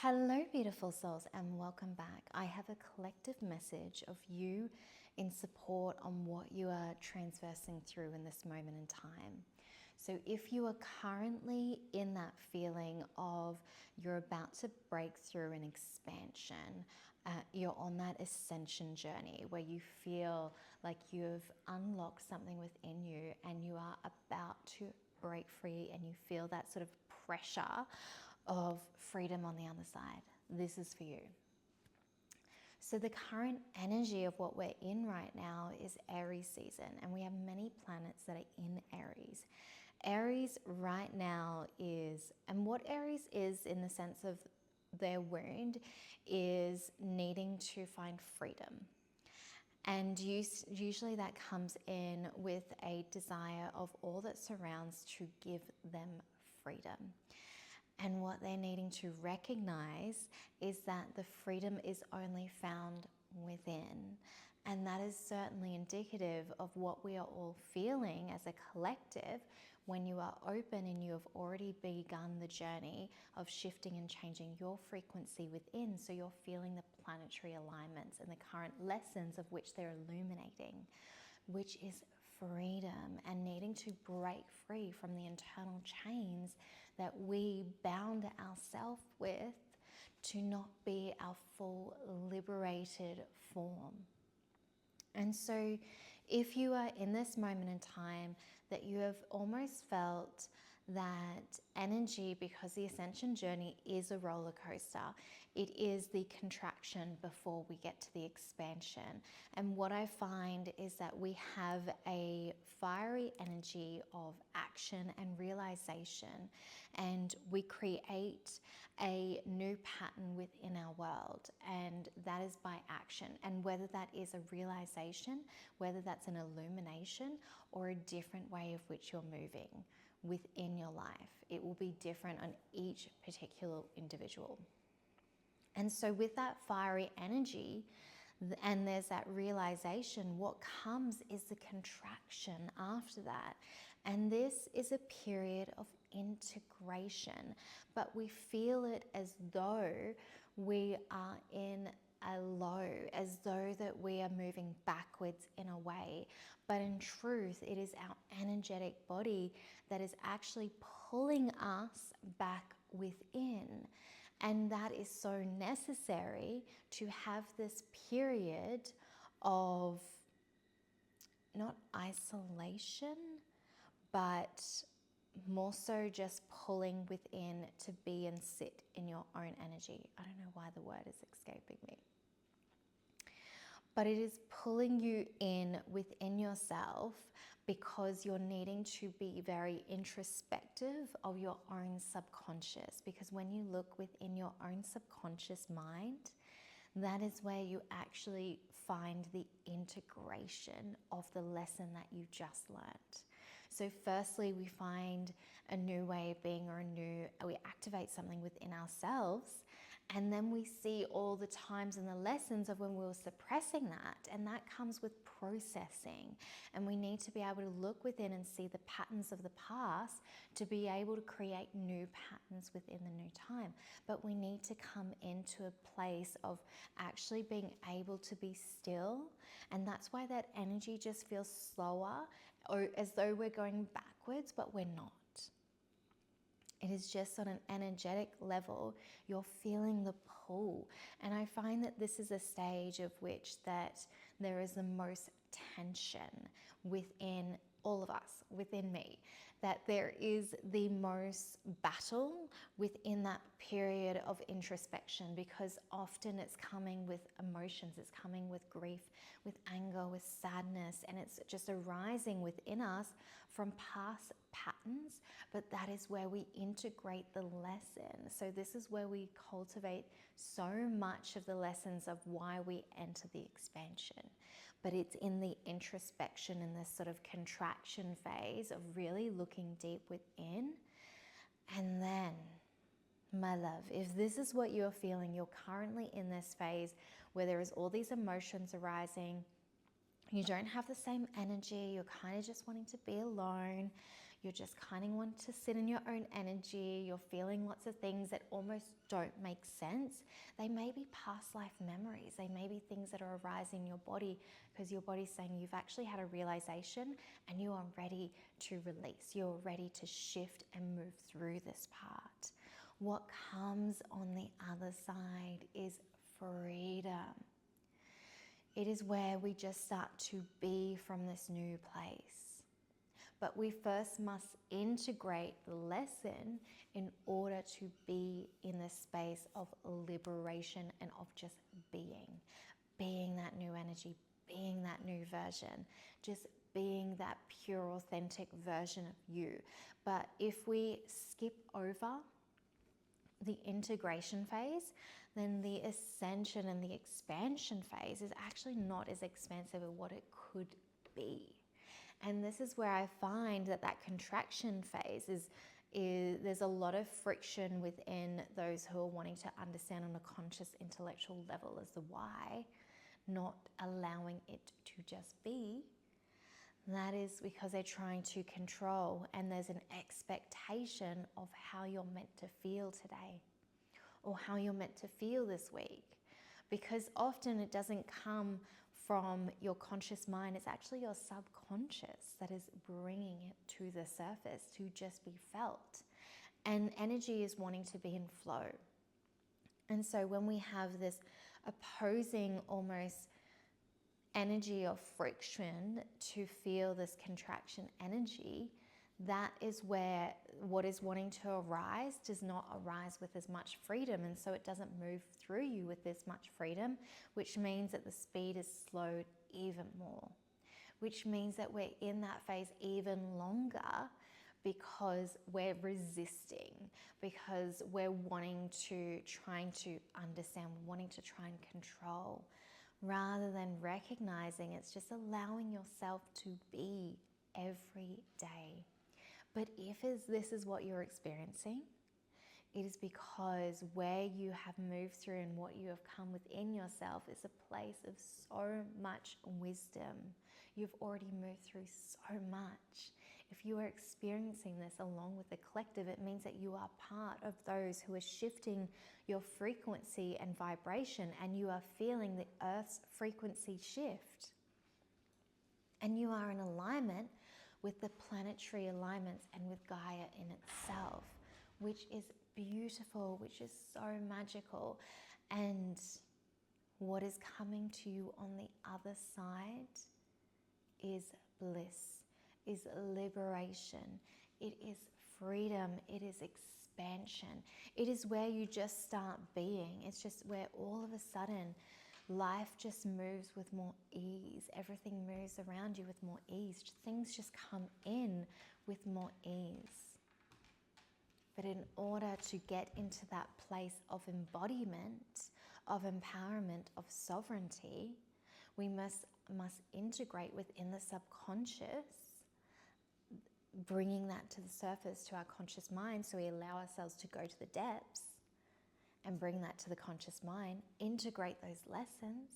Hello, beautiful souls, and welcome back. I have a collective message of you in support on what you are transversing through in this moment in time. So if you are currently in that feeling of you're about to break through an expansion, you're on that ascension journey where you feel like you've unlocked something within you and you are about to break free and you feel that sort of pressure of freedom on the other side, this is for you. So the current energy of what we're in right now is Aries season, and we have many planets that are in Aries. Aries right now is, and what Aries is in the sense of their wound, is needing to find freedom. And usually that comes in with a desire of all that surrounds to give them freedom. And what they're needing to recognize is that the freedom is only found within. And that is certainly indicative of what we are all feeling as a collective when you are open and you have already begun the journey of shifting and changing your frequency within. So you're feeling the planetary alignments and the current lessons of which they're illuminating, which is freedom and needing to break free from the internal chains that we bound ourselves with to not be our full liberated form. And so if you are in this moment in time that you have almost felt that energy, because the ascension journey is a roller coaster, it is the contraction before we get to the expansion. And what I find is that we have a fiery energy of action and realization, and we create a new pattern within our world, and that is by action. And whether that is a realization, whether that's an illumination, or a different way of which you're moving within your life, it will be different on each particular individual. And so with that fiery energy, and there's that realization, what comes is the contraction after that. And this is a period of integration, but we feel it as though we are in a low, as though that we are moving backwards in a way. But in truth, it is our energetic body that is actually pulling us back within. And that is so necessary to have this period of not isolation, but more so just pulling within to be and sit in your own energy. I don't know why the word is escaping me. But it is pulling you in within yourself because you're needing to be very introspective of your own subconscious. Because when you look within your own subconscious mind, that is where you actually find the integration of the lesson that you just learned. So firstly, we find a new way of being, or we activate something within ourselves, and then we see all the times and the lessons of when we were suppressing that, and that comes with processing. And we need to be able to look within and see the patterns of the past to be able to create new patterns within the new time. But we need to come into a place of actually being able to be still, and that's why that energy just feels slower, or as though we're going backwards, but we're not. It is just on an energetic level, you're feeling the pull. And I find that this is a stage of which that there is the most tension within all of us, within me, that there is the most battle within that period of introspection, because often it's coming with emotions, it's coming with grief, with anger, with sadness, and it's just arising within us from past patterns. But that is where we integrate the lesson. So this is where we cultivate so much of the lessons of why we enter the expansion. But it's in the introspection and this sort of contraction phase of really looking deep within. And then, my love, if this is what you're feeling, you're currently in this phase where there is all these emotions arising, you don't have the same energy, you're kind of just wanting to be alone, You're just kind of want to sit in your own energy. You're feeling lots of things that almost don't make sense. They may be past life memories. They may be things that are arising in your body because your body's saying you've actually had a realization and you are ready to release. You're ready to shift and move through this part. What comes on the other side is freedom. It is where we just start to be from this new place. But we first must integrate the lesson in order to be in this space of liberation and of just being that new energy, being that new version, just being that pure, authentic version of you. But if we skip over the integration phase, then the ascension and the expansion phase is actually not as expansive as what it could be. And this is where I find that contraction phase is there's a lot of friction within those who are wanting to understand on a conscious intellectual level as the why, not allowing it to just be. That is because they're trying to control, and there's an expectation of how you're meant to feel today or how you're meant to feel this week. Because often it doesn't come from your conscious mind, it's actually your subconscious that is bringing it to the surface to just be felt. And energy is wanting to be in flow. And so when we have this opposing almost energy of friction to feel this contraction energy, that is where what is wanting to arise does not arise with as much freedom, and so it doesn't move through you with this much freedom, which means that the speed is slowed even more, which means that we're in that phase even longer because we're resisting, because we're trying to understand, wanting to try and control, rather than recognizing it's just allowing yourself to be every day. But if this is what you're experiencing, it is because where you have moved through and what you have come within yourself is a place of so much wisdom. You've already moved through so much. If you are experiencing this along with the collective, it means that you are part of those who are shifting your frequency and vibration, and you are feeling the Earth's frequency shift. And you are in alignment with the planetary alignments and with Gaia in itself, which is beautiful, which is so magical. And what is coming to you on the other side is bliss, is liberation, it is freedom, it is expansion. It is where you just start being. It's just where all of a sudden life just moves with more ease. Everything moves around you with more ease. Things just come in with more ease. But in order to get into that place of embodiment, of empowerment, of sovereignty, we must integrate within the subconscious, bringing that to the surface, to our conscious mind, so we allow ourselves to go to the depths and bring that to the conscious mind, integrate those lessons,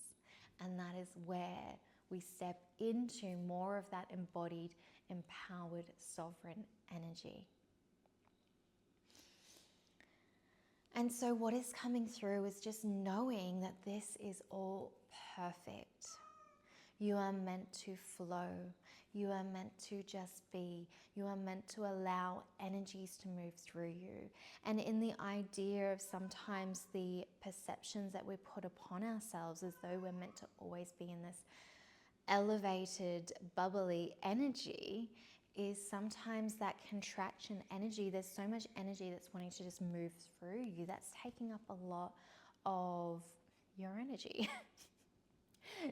and that is where we step into more of that embodied, empowered, sovereign energy. And so what is coming through is just knowing that this is all perfect. You are meant to flow. You are meant to just be. You are meant to allow energies to move through you. And in the idea of sometimes the perceptions that we put upon ourselves as though we're meant to always be in this elevated, bubbly energy, is sometimes that contraction energy. There's so much energy that's wanting to just move through you. That's taking up a lot of your energy.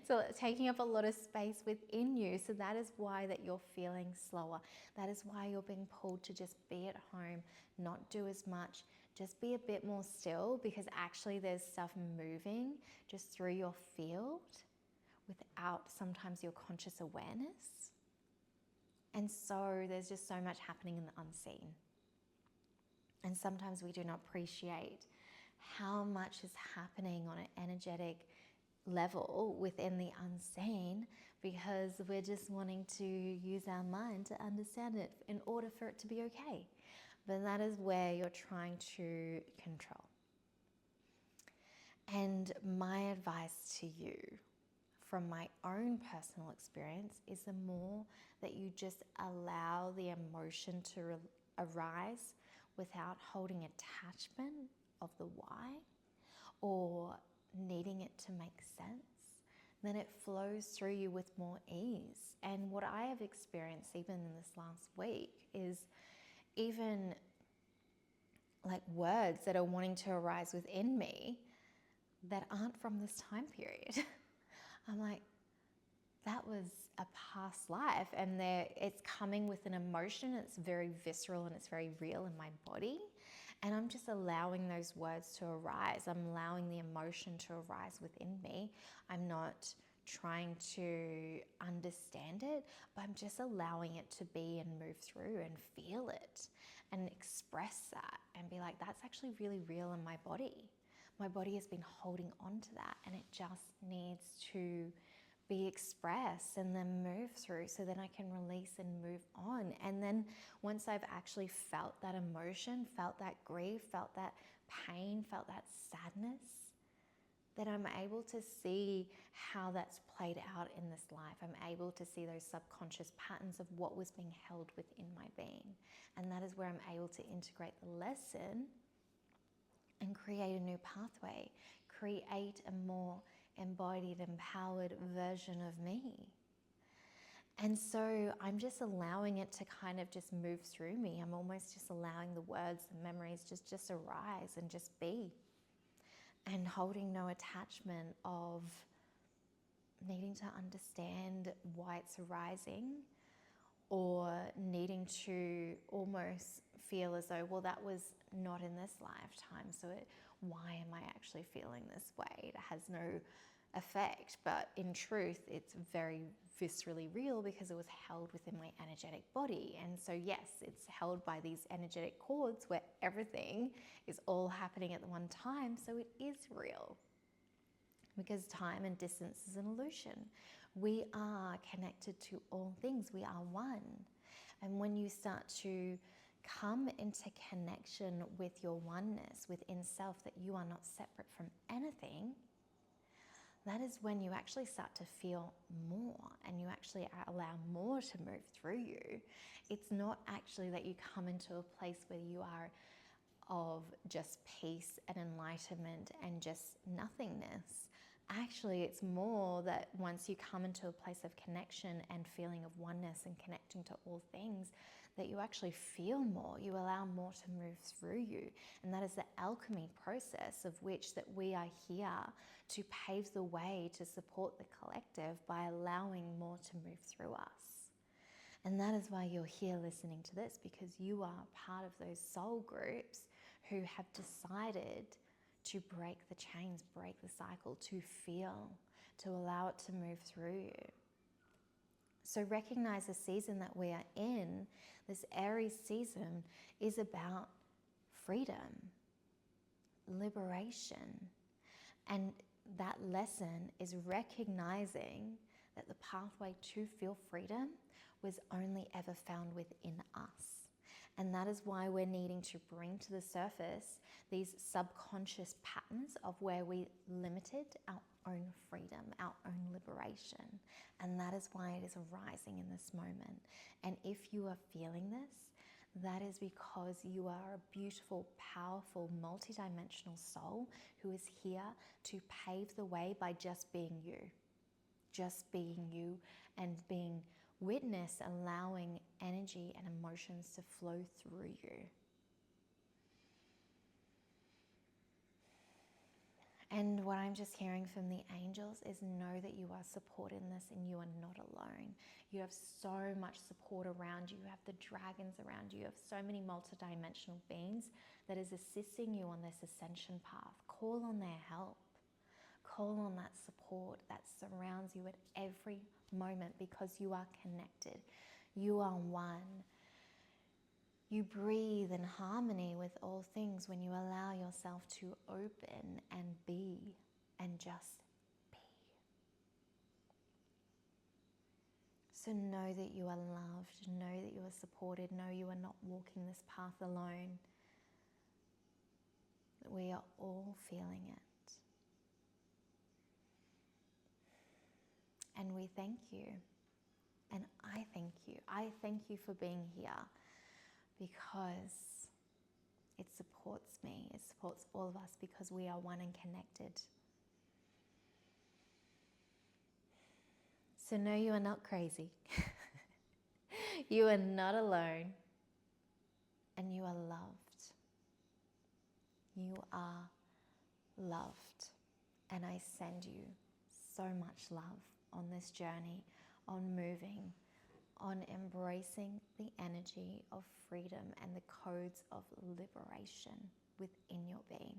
So it's taking up a lot of space within you. So that is why that you're feeling slower. That is why you're being pulled to just be at home, not do as much, just be a bit more still, because actually there's stuff moving just through your field without sometimes your conscious awareness. And so there's just so much happening in the unseen. And sometimes we do not appreciate how much is happening on an energetic level within the unseen, because we're just wanting to use our mind to understand it in order for it to be okay. But that is where you're trying to control. And my advice to you from my own personal experience is the more that you just allow the emotion to arise without holding attachment of the why or needing it to make sense, then it flows through you with more ease. And what I have experienced even in this last week is even like words that are wanting to arise within me that aren't from this time period. I'm like, that was a past life, and it's coming with an emotion. It's very visceral and it's very real in my body. And I'm just allowing those words to arise. I'm allowing the emotion to arise within me. I'm not trying to understand it, but I'm just allowing it to be and move through and feel it and express that and be like, that's actually really real in my body. My body has been holding on to that, and it just needs to be expressed and then move through, so then I can release and move on. And then once I've actually felt that emotion, felt that grief, felt that pain, felt that sadness, then I'm able to see how that's played out in this life. I'm able to see those subconscious patterns of what was being held within my being. And that is where I'm able to integrate the lesson and create a new pathway, create a more embodied, empowered version of me. And so I'm just allowing it to kind of just move through me. I'm almost just allowing the words and memories just arise and just be, and holding no attachment of needing to understand why it's arising, or needing to almost feel as though, well, that was not in this lifetime, so why am I actually feeling this way? It has no effect. But in truth, it's very viscerally real because it was held within my energetic body. And so yes, it's held by these energetic cords where everything is all happening at the one time, so it is real. Because time and distance is an illusion. We are connected to all things. We are one. And when you start to come into connection with your oneness within self, that you are not separate from anything, that is when you actually start to feel more, and you actually allow more to move through you. It's not actually that you come into a place where you are of just peace and enlightenment and just nothingness. Actually, it's more that once you come into a place of connection and feeling of oneness and connecting to all things, that you actually feel more, you allow more to move through you. And that is the alchemy process of which that we are here to pave the way to support the collective by allowing more to move through us. And that is why you're here listening to this, because you are part of those soul groups who have decided to break the chains, break the cycle, to feel, to allow it to move through you. So recognize the season that we are in. This Aries season is about freedom, liberation. And that lesson is recognizing that the pathway to feel freedom was only ever found within us. And that is why we're needing to bring to the surface these subconscious patterns of where we limited our own freedom, our own liberation. And that is why it is arising in this moment. And if you are feeling this, that is because you are a beautiful, powerful, multidimensional soul who is here to pave the way by just being you. Just being you and being witness, allowing energy and emotions to flow through you. And what I'm just hearing from the angels is know that you are supported in this and you are not alone. You have so much support around you. You have the dragons around you. You have so many multidimensional beings that is assisting you on this ascension path. Call on their help. Call on that support that surrounds you at every moment, because you are connected. You are one. You breathe in harmony with all things when you allow yourself to open and be and just be. So know that you are loved, know that you are supported, know you are not walking this path alone. We are all feeling it. And we thank you. And I thank you. I thank you for being here, because it supports me. It supports all of us, because we are one and connected. So know you are not crazy. You are not alone. And you are loved. You are loved. And I send you so much love on this journey, on moving, on embracing the energy of freedom and the codes of liberation within your being.